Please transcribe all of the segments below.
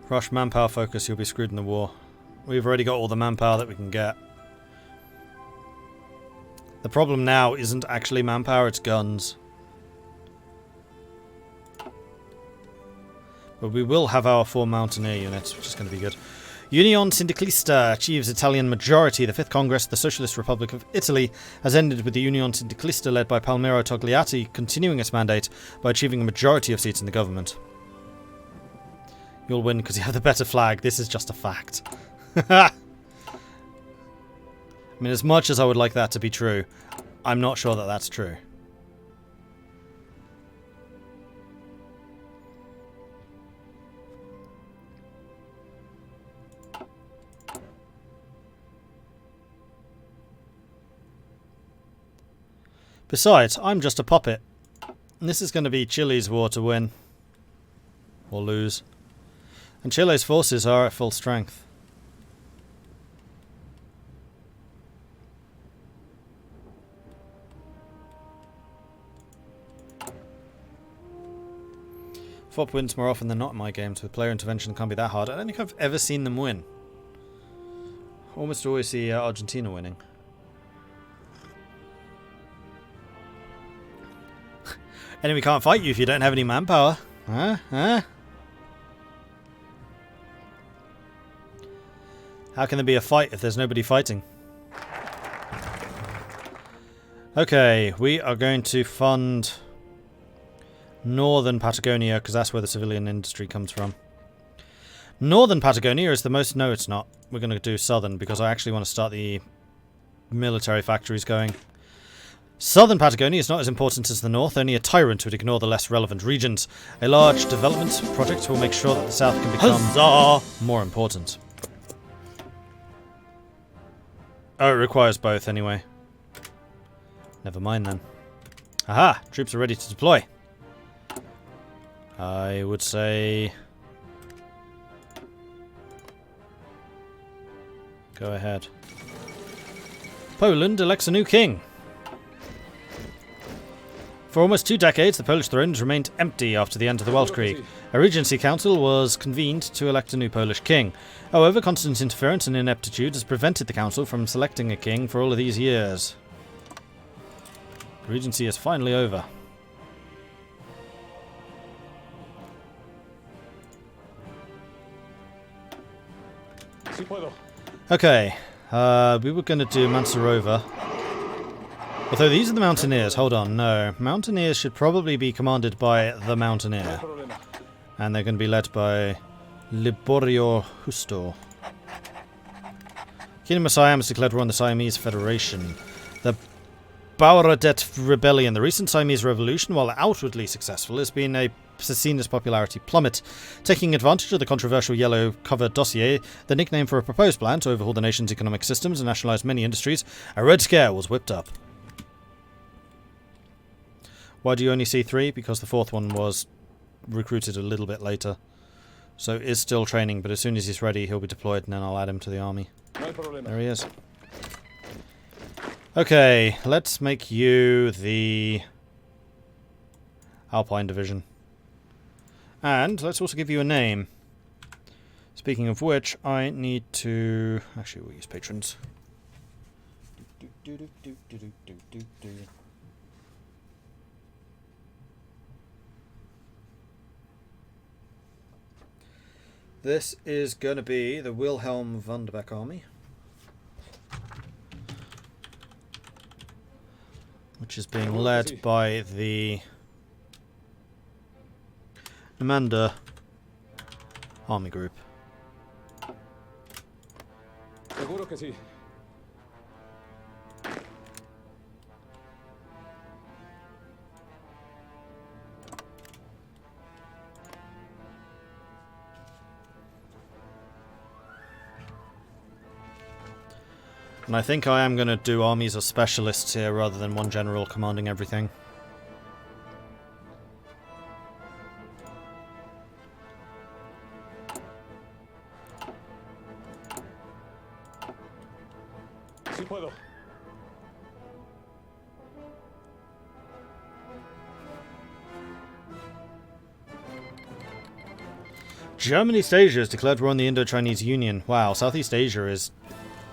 Rush manpower focus, you'll be screwed in the war. We've already got all the manpower that we can get. The problem now isn't actually manpower, it's guns. But we will have our 4 mountaineer units, which is going to be good. Union Sindicalista achieves Italian majority. The 5th Congress of the Socialist Republic of Italy has ended with the Union Sindicalista led by Palmiro Togliatti continuing its mandate by achieving a majority of seats in the government. You'll win because you have the better flag. This is just a fact. I mean, as much as I would like that to be true, I'm not sure that that's true. Besides, I'm just a puppet. And this is going to be Chile's war to win. Or lose. And Chile's forces are at full strength. FOP wins more often than not in my games. With player intervention can't be that hard. I don't think I've ever seen them win. Almost always see Argentina winning. Enemy can't fight you if you don't have any manpower. Huh? Huh? How can there be a fight if there's nobody fighting? Okay, we are going to fund Northern Patagonia because that's where the civilian industry comes from. Northern Patagonia is the most... No, it's not. We're going to do Southern because I actually want to start the military factories going. Southern Patagonia is not as important as the north, only a tyrant would ignore the less relevant regions. A large development project will make sure that the south can become more important. Oh, it requires both anyway. Never mind then. Aha! Troops are ready to deploy. I would say... Go ahead. Poland elects a new king. For almost 2 decades, the Polish throne has remained empty after the end of the Weltkrieg. A regency council was convened to elect a new Polish king. However, constant interference and ineptitude has prevented the council from selecting a king for all of these years. The regency is finally over. Okay, we were going to do Mansurova. Although these are the Mountaineers. Hold on, no. Mountaineers should probably be commanded by the Mountaineer. And they're going to be led by Liborio Justo. Kingdom of Siam has declared war on the Siamese Federation. The Baurodet Rebellion. The recent Siamese Revolution, while outwardly successful, has seen its popularity plummet. Taking advantage of the controversial yellow cover dossier, the nickname for a proposed plan to overhaul the nation's economic systems and nationalise many industries, a Red Scare was whipped up. Why do you only see 3? Because the 4th one was recruited a little bit later. So is still training, but as soon as he's ready, he'll be deployed, and then I'll add him to the army. There he is. Okay, let's make you the Alpine Division. And let's also give you a name. Speaking of which, I need to... Actually, we'll use patrons. This is going to be the Wilhelm von der Beck army, which is being led by the Amanda army group. And I think I am going to do armies of specialists here rather than one general commanding everything. Germany's Asia has declared war on the Indo-Chinese Union. Wow, Southeast Asia is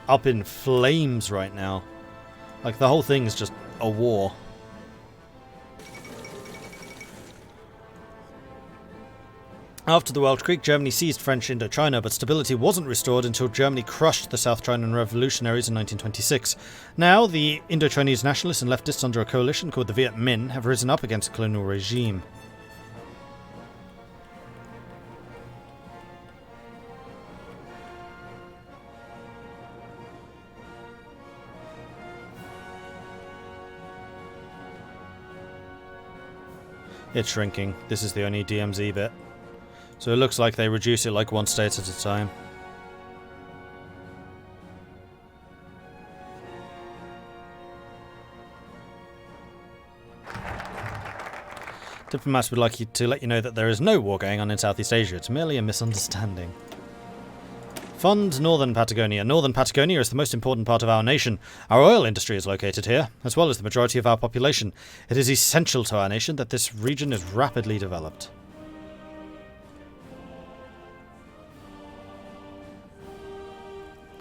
up in flames right now. Like, the whole thing is just a war. After the Welsh Creek, Germany seized French Indochina, but stability wasn't restored until Germany crushed the South Chinan revolutionaries in 1926. Now, the Indo-Chinese nationalists and leftists under a coalition called the Viet Minh have risen up against the colonial regime. It's shrinking. This is the only DMZ bit. So it looks like they reduce it like one state at a time. Diplomats would like to let you know that there is no war going on in Southeast Asia. It's merely a misunderstanding. Fund Northern Patagonia. Northern Patagonia is the most important part of our nation. Our oil industry is located here, as well as the majority of our population. It is essential to our nation that this region is rapidly developed.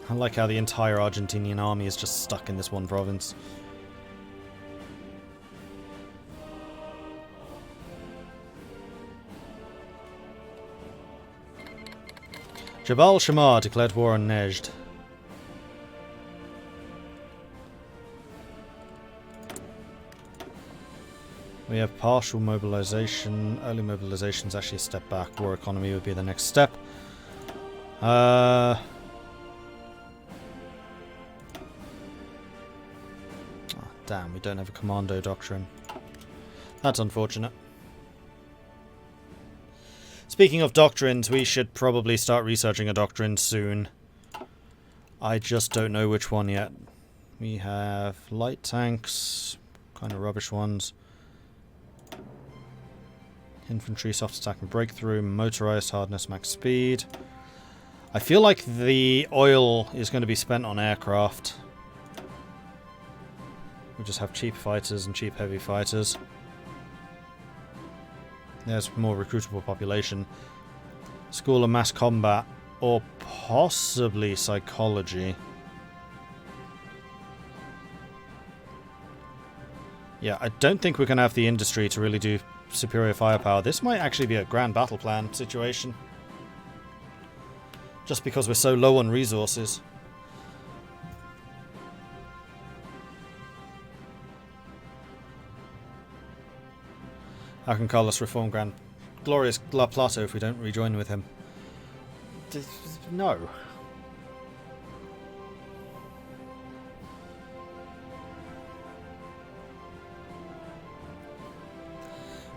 I like how the entire Argentinian army is just stuck in this one province. Jabal Shammar declared war on Nejd. We have partial mobilization. Early mobilization is actually a step back. War economy would be the next step. Oh, damn, we don't have a commando doctrine. That's unfortunate. Speaking of doctrines, we should probably start researching a doctrine soon. I just don't know which one yet. We have light tanks, kind of rubbish ones. Infantry, soft attack and breakthrough, motorized, hardness, max speed. I feel like the oil is going to be spent on aircraft. We just have cheap fighters and cheap heavy fighters. There's more recruitable population. School of Mass Combat. Or possibly Psychology. Yeah, I don't think we're going to have the industry to really do superior firepower. This might actually be a grand battle plan situation. Just because we're so low on resources. How can Carlos reform Grand Glorious La Plata if we don't rejoin with him? No.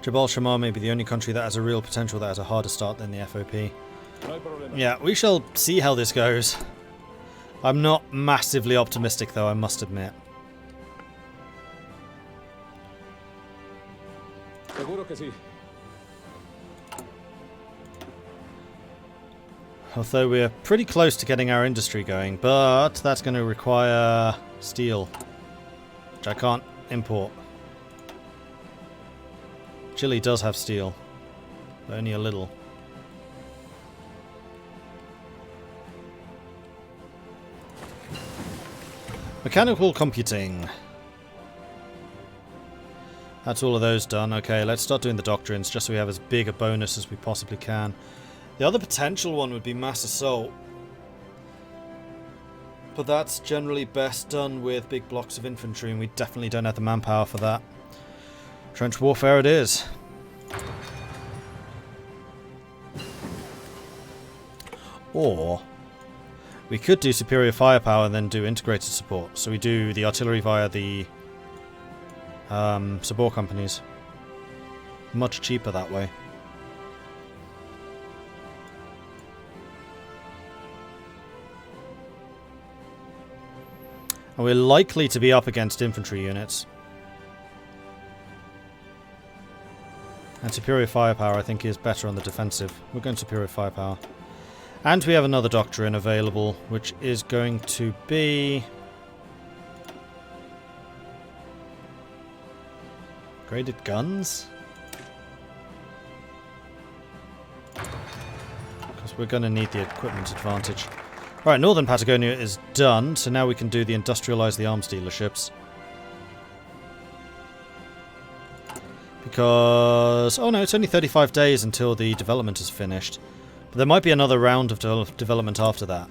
Jabal Shammar may be the only country that has a real potential that has a harder start than the FOP. Yeah, we shall see how this goes. I'm not massively optimistic though, I must admit. Although we're pretty close to getting our industry going, but that's going to require steel, which I can't import. Chile does have steel, but only a little. Mechanical computing. That's all of those done. Okay, let's start doing the doctrines, just so we have as big a bonus as we possibly can. The other potential one would be mass assault. But that's generally best done with big blocks of infantry, and we definitely don't have the manpower for that. Trench warfare it is. Or we could do superior firepower and then do integrated support. So we do the artillery via the support companies. Much cheaper that way. And we're likely to be up against infantry units. And superior firepower I think is better on the defensive. We're going superior firepower. And we have another doctrine available, which is going to be graded guns? because we're going to need the equipment advantage. Alright, Northern Patagonia is done, so now we can do the industrialise the arms dealerships. Because... oh no, it's only 35 days until the development is finished. But there might be another round of development after that.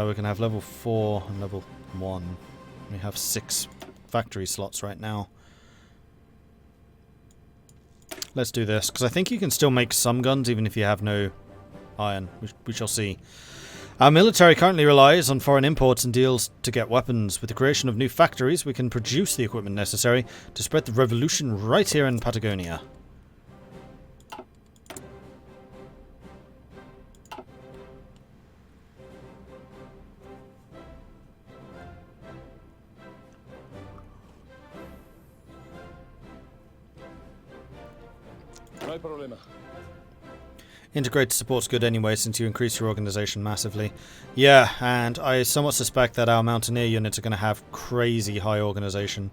We can have level 4 and level 1. We have 6 factory slots right now. Let's do this, because I think you can still make some guns even if you have no iron. We shall see. Our military currently relies on foreign imports and deals to get weapons. With the creation of new factories, we can produce the equipment necessary to spread the revolution right here in Patagonia. No problema. Integrated support's good anyway, since you increase your organisation massively. Yeah, and I somewhat suspect that our Mountaineer units are going to have crazy high organisation.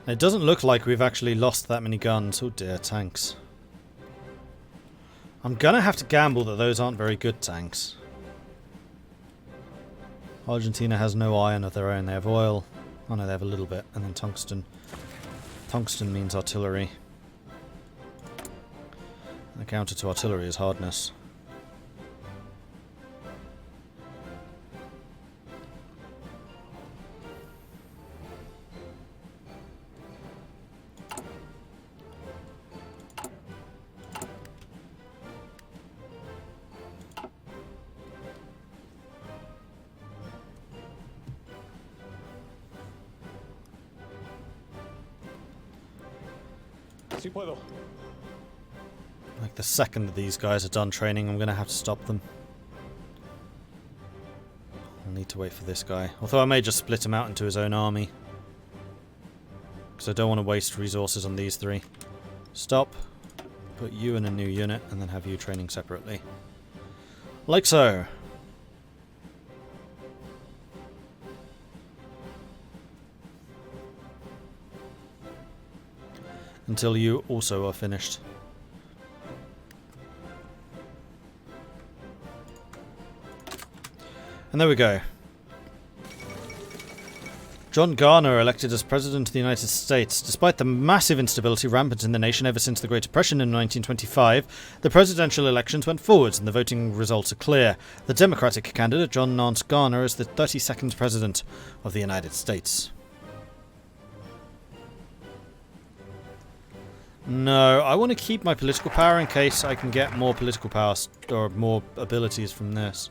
And it doesn't look like we've actually lost that many guns. Oh dear, tanks. I'm going to have to gamble that those aren't very good tanks. Argentina has no iron of their own. They have oil. Oh no, they have a little bit. And then tungsten. Tungsten means artillery. And the counter to artillery is hardness. Si puedo. Like the second that these guys are done training, I'm going to have to stop them. I'll need to wait for this guy. Although I may just split him out into his own army. Because I don't want to waste resources on these three. Stop. Put you in a new unit and then have you training separately. Like so. Until you also are finished. And there we go. John Garner elected as President of the United States. Despite the massive instability rampant in the nation ever since the Great Depression in 1925, the presidential elections went forwards and the voting results are clear. The Democratic candidate, John Nance Garner, is the 32nd President of the United States. No, I want to keep my political power in case I can get more political power or more abilities from this.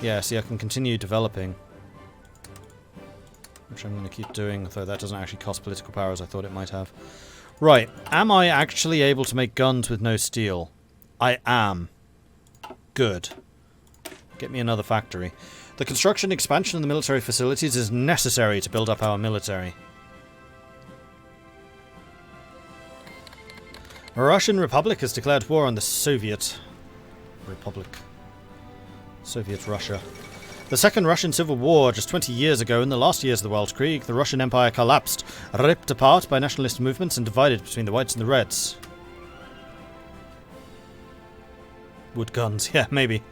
Yeah, see, I can continue developing. Which I'm going to keep doing, though that doesn't actually cost political power as I thought it might have. Right, am I actually able to make guns with no steel? I am. Good. Get me another factory. The construction and expansion of the military facilities is necessary to build up our military. Russian Republic has declared war on the Soviet Republic. Soviet Russia. The Second Russian Civil War, just 20 years ago, in the last years of the World Krieg, the Russian Empire collapsed, ripped apart by nationalist movements and divided between the whites and the reds. Wood guns, yeah, maybe.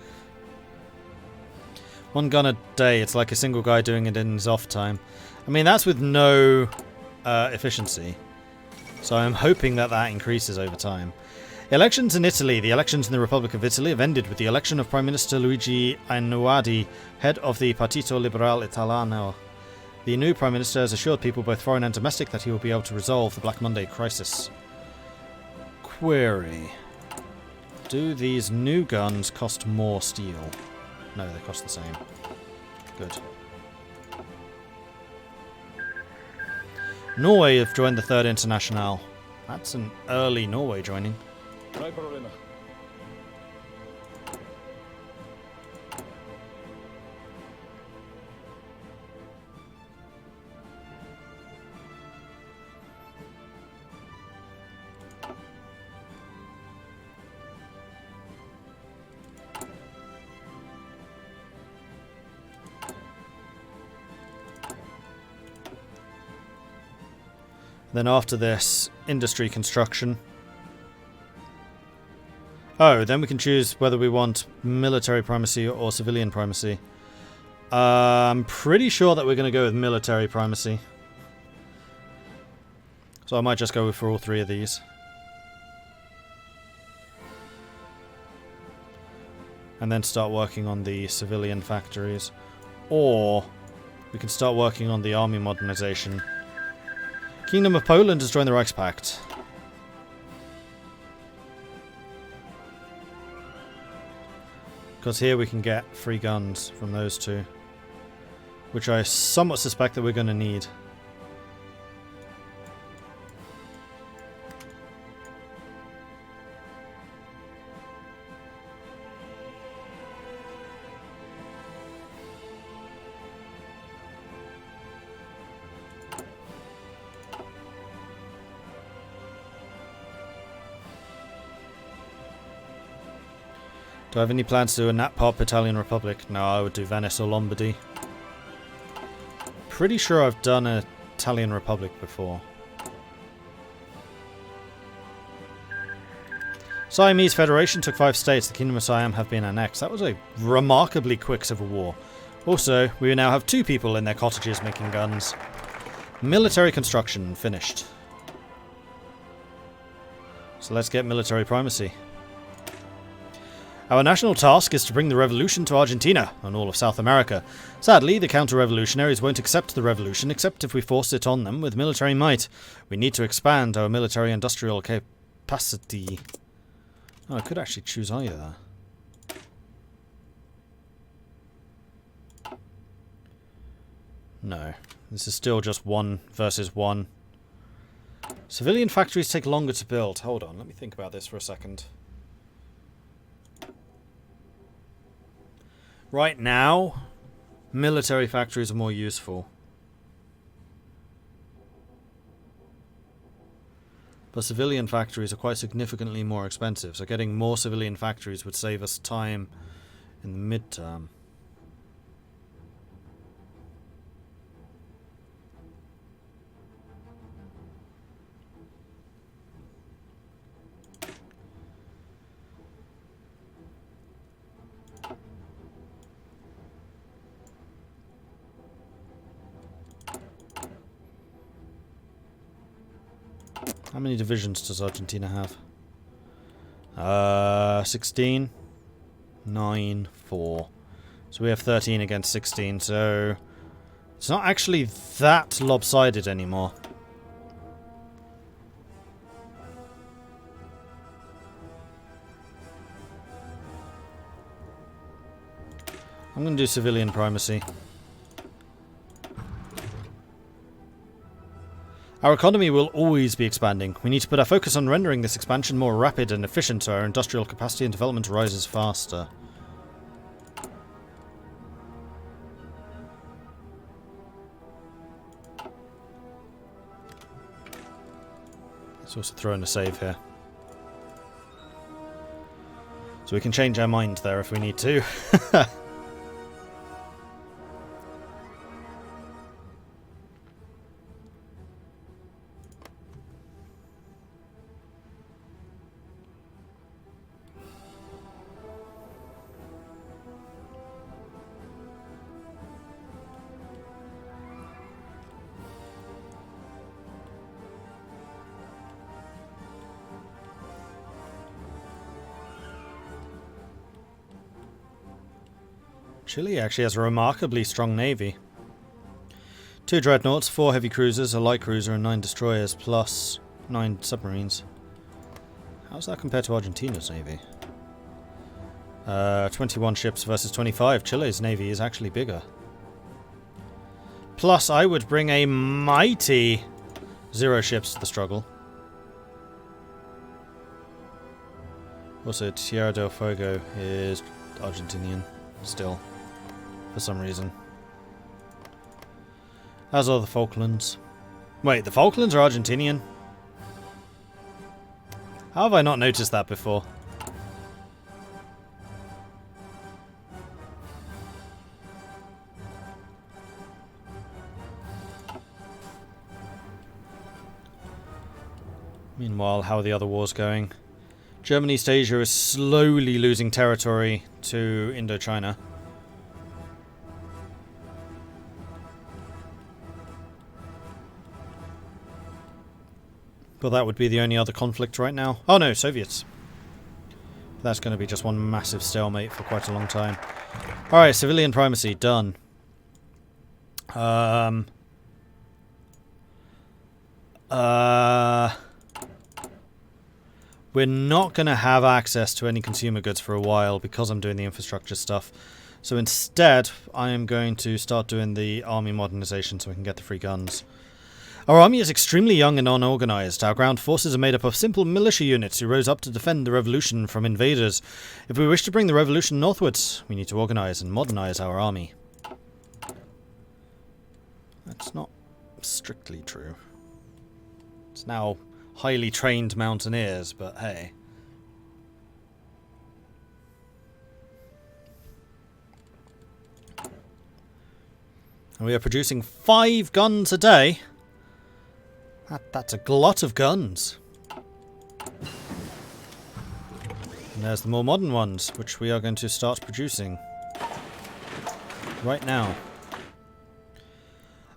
One gun a day, it's like a single guy doing it in his off time. I mean, that's with no efficiency. So I'm hoping that that increases over time. Elections in Italy. The elections in the Republic of Italy have ended with the election of Prime Minister Luigi Einaudi, head of the Partito Liberale Italiano. The new Prime Minister has assured people, both foreign and domestic, that he will be able to resolve the Black Monday crisis. Query. Do these new guns cost more steel? No, they cost the same. Good. Norway have joined the Third International. That's an early Norway joining. No hay problema. Then after this, industry construction. Oh, then we can choose whether we want military primacy or civilian primacy. I'm pretty sure that we're going to go with military primacy. So I might just go for all three of these. And then start working on the civilian factories. Or we can start working on the army modernization. Kingdom of Poland has joined the Reichspact. Because here we can get free guns from those two. Which I somewhat suspect that we're going to need. Do I have any plans to do a Nat-Pop Italian Republic? No, I would do Venice or Lombardy. Pretty sure I've done an Italian Republic before. Siamese Federation took 5 states. The Kingdom of Siam have been annexed. That was a remarkably quick civil war. Also, we now have 2 people in their cottages making guns. Military construction finished. So let's get military primacy. Our national task is to bring the revolution to Argentina and all of South America. Sadly, the counter-revolutionaries won't accept the revolution except if we force it on them with military might. We need to expand our military-industrial capacity. Oh, I could actually choose either. No. This is still just 1 versus 1. Civilian factories take longer to build. Hold on, let me think about this for a second. Right now, military factories are more useful. But civilian factories are quite significantly more expensive, so getting more civilian factories would save us time in the midterm. How many divisions does Argentina have? 16. 9, 4. So we have 13 against 16, so it's not actually that lopsided anymore. I'm going to do civilian primacy. Our economy will always be expanding. We need to put our focus on rendering this expansion more rapid and efficient so our industrial capacity and development rises faster. Let's also throw in a save here. So we can change our mind there if we need to. Chile actually has a remarkably strong navy. 2 dreadnoughts, 4 heavy cruisers, a light cruiser and 9 destroyers, plus 9 submarines. How's that compared to Argentina's navy? 21 ships versus 25. Chile's navy is actually bigger. Plus, I would bring a mighty 0 ships to the struggle. Also, Tierra del Fuego is Argentinian still, for some reason. As are the Falklands. Wait, the Falklands are Argentinian? How have I not noticed that before? Meanwhile, how are the other wars going? German East Asia is slowly losing territory to Indochina. But that would be the only other conflict right now. Oh no, Soviets. That's going to be just one massive stalemate for quite a long time. Alright, civilian primacy, done. We're not going to have access to any consumer goods for a while because I'm doing the infrastructure stuff. So instead, I am going to start doing the army modernization so we can get the free guns. Our army is extremely young and unorganized. Our ground forces are made up of simple militia units who rose up to defend the revolution from invaders. If we wish to bring the revolution northwards, we need to organize and modernize our army. That's not strictly true. It's now highly trained mountaineers, but hey. And we are producing 5 guns a day. That's a glot of guns. And there's the more modern ones, which we are going to start producing right now.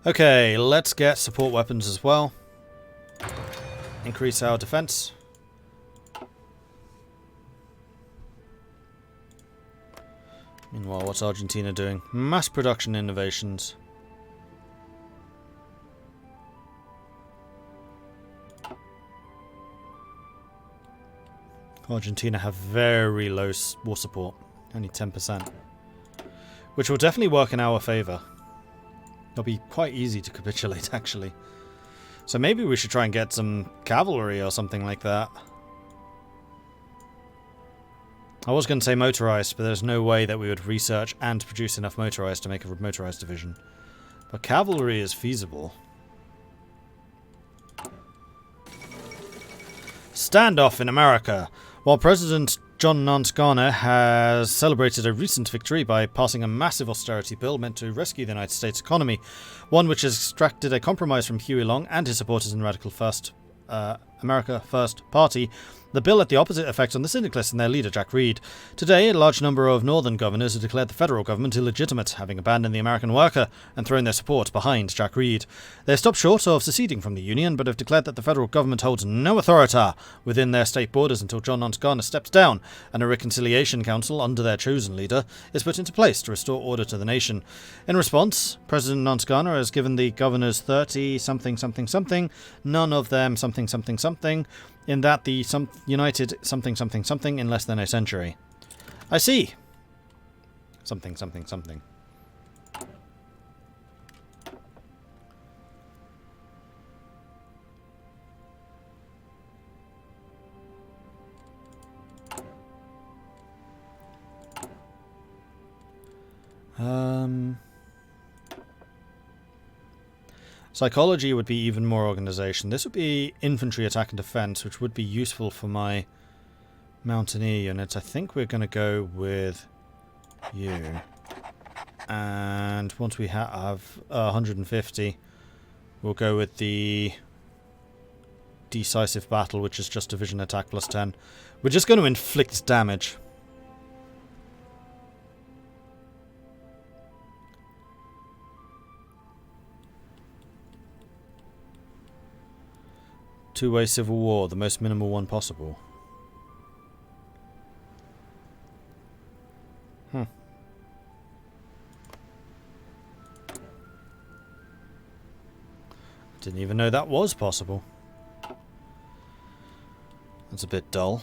Okay, let's get support weapons as well. Increase our defense. Meanwhile, what's Argentina doing? Mass production innovations. Argentina have very low war support, only 10%. Which will definitely work in our favour. It'll be quite easy to capitulate, actually. So maybe we should try and get some cavalry or something like that. I was going to say motorized, but there's no way that we would research and produce enough motorized to make a motorized division. But cavalry is feasible. Standoff in America. While President John Nance Garner has celebrated a recent victory by passing a massive austerity bill meant to rescue the United States economy, one which has extracted a compromise from Huey Long and his supporters in Radical America First Party, the bill had the opposite effect on the syndicalists and their leader, Jack Reed. Today, a large number of northern governors have declared the federal government illegitimate, having abandoned the American worker and thrown their support behind Jack Reed. They have stopped short of seceding from the Union, but have declared that the federal government holds no authority within their state borders until John Nance Garner steps down, and a reconciliation council under their chosen leader is put into place to restore order to the nation. In response, President Nance Garner has given the governors 30 something something something, none of them something something something, in that the united something something something in less than a century. I see. Something something something. Psychology would be even more organization. This would be infantry attack and defense, which would be useful for my mountaineer units. I think we're going to go with you. And once we have 150, we'll go with the decisive battle, which is just division attack plus 10. We're just going to inflict damage. Two-way civil war, the most minimal one possible. Didn't even know that was possible. That's a bit dull.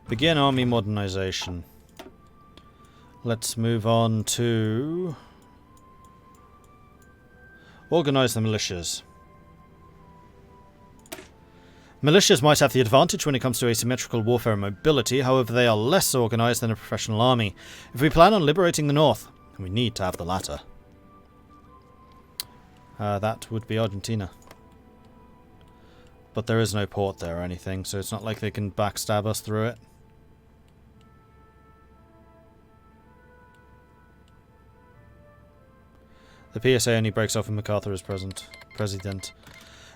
Begin army modernization. Let's move on to organize the militias. Militias might have the advantage when it comes to asymmetrical warfare and mobility, however they are less organized than a professional army. If we plan on liberating the north, we need to have the latter. That would be Argentina. But there is no port there or anything, so it's not like they can backstab us through it. The PSA only breaks off when MacArthur is president.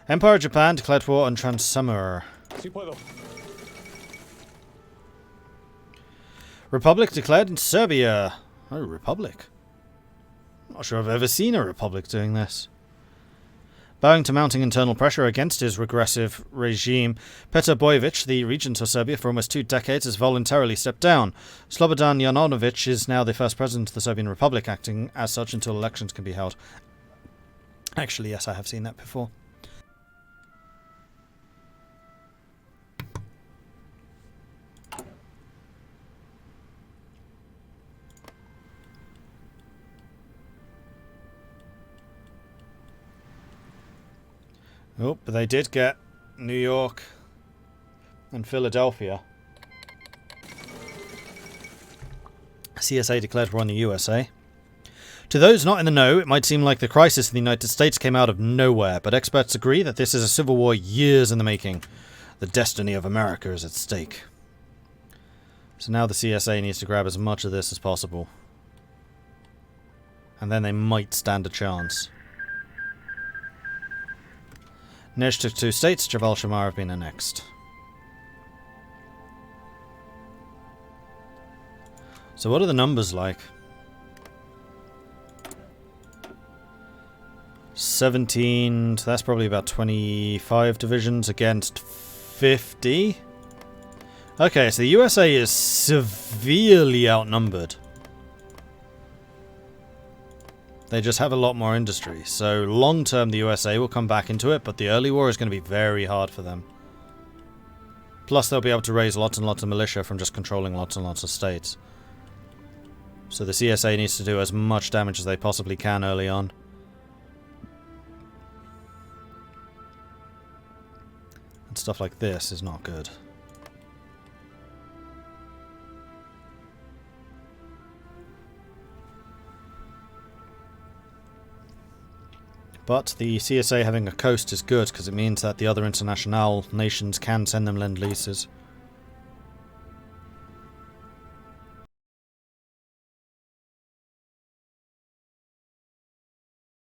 Empire of Japan declared war on Transamur. Republic declared in Serbia. Oh, Republic. Not sure I've ever seen a republic doing this. Bowing to mounting internal pressure against his regressive regime, Petar Bojovic, the regent of Serbia for almost 2 decades, has voluntarily stepped down. Slobodan Jovanovic is now the first president of the Serbian Republic, acting as such until elections can be held. Actually, yes, I have seen that before. Oh, but they did get New York and Philadelphia. CSA declared war on the USA. To those not in the know, it might seem like the crisis in the United States came out of nowhere, but experts agree that this is a civil war years in the making. The destiny of America is at stake. So now the CSA needs to grab as much of this as possible. And then they might stand a chance. Nej took 2 states, Jabal Shammar have been annexed. So what are the numbers like? 17, so that's probably about 25 divisions against 50. Okay, so the USA is severely outnumbered. They just have a lot more industry. So long term the USA will come back into it, but the early war is going to be very hard for them. Plus they'll be able to raise lots and lots of militia from just controlling lots and lots of states. So the CSA needs to do as much damage as they possibly can early on. And stuff like this is not good. But the CSA having a coast is good, because it means that the other international nations can send them lend-leases.